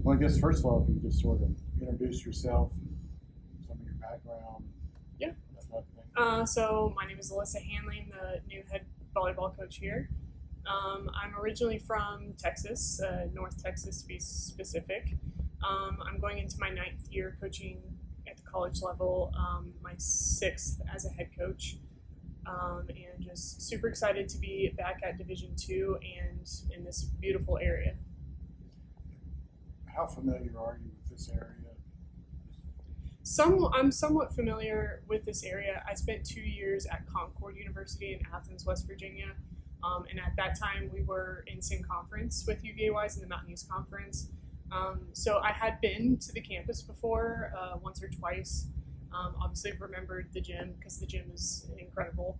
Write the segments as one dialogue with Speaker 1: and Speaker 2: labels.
Speaker 1: Well, I guess first of all, if you could just sort of introduce yourself, some of your background,
Speaker 2: Yeah.
Speaker 1: that type of thing.
Speaker 2: So my name is Alyssa Hanley. I'm the new head volleyball coach here. I'm originally from Texas, North Texas to be specific. I'm going into my ninth year coaching at the college level, my sixth as a head coach, and just super excited to be back at Division II and in this beautiful area.
Speaker 1: How familiar are you with this area?
Speaker 2: I'm somewhat familiar with this area. I spent 2 years at Concord University in Athens, West Virginia. And at that time, we were in same conference with UVA wise in the Mountain East Conference. So I had been to the campus before, once or twice. Obviously, remembered the gym because the gym is incredible.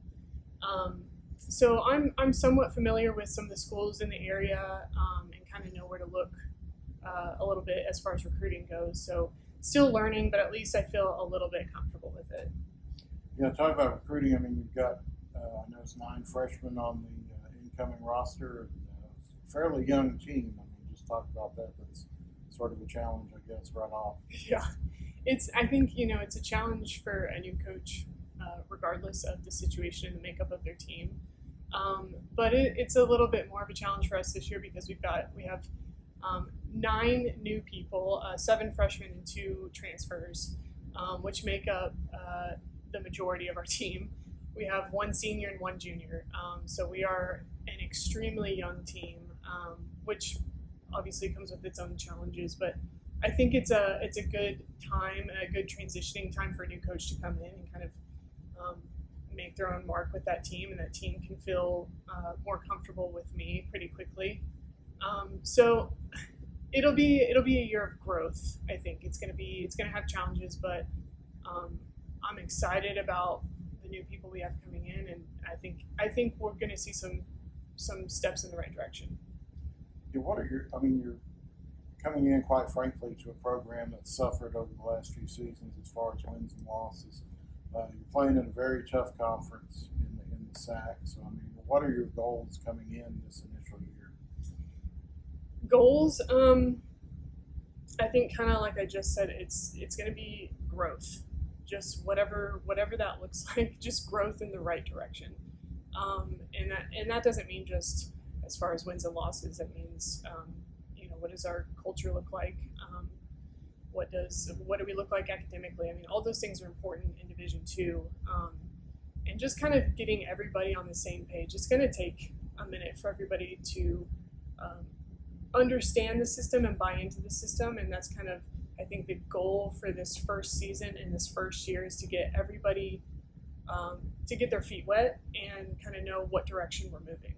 Speaker 2: So I'm somewhat familiar with some of the schools in the area, and kind of know where to look a little bit as far as recruiting goes. So still learning, but at least I feel a little bit comfortable with it.
Speaker 1: Yeah, talk about recruiting. I mean, you've got, I know it's 9 freshmen on the incoming roster, and fairly young team. I mean, just talk about that. That's sort of a challenge, I guess, right off.
Speaker 2: Yeah, I think, it's a challenge for a new coach, regardless of the situation and the makeup of their team. But it's a little bit more of a challenge for us this year because we have 9 new people, 7 freshmen and 2 transfers, which make up the majority of our team. We have 1 senior and 1 junior, so we are an extremely young team, which obviously comes with its own challenges. But I think it's a good time, a good transitioning time for a new coach to come in and kind of make their own mark with that team, and that team can feel more comfortable with me pretty quickly. So it'll be a year of growth. I think it's gonna have challenges, but I'm excited about the new people we have coming in, and I think we're gonna see some steps in the right direction.
Speaker 1: Yeah, what are your? I mean, you're coming in, quite frankly, to a program that's suffered over the last few seasons as far as wins and losses. You're playing in a very tough conference in the SAC. So, I mean, what are your goals coming in this initial year?
Speaker 2: Goals, I think kind of like I just said, it's going to be growth, just whatever that looks like, just growth in the right direction, and that doesn't mean just as far as wins and losses. It means what does our culture look like? What do we look like academically? I mean, all those things are important in Division II, and just kind of getting everybody on the same page. It's going to take a minute for everybody to understand the system and buy into the system, and that's kind of, I think, the goal for this first season and this first year is to get everybody to get their feet wet and kind of know what direction we're moving.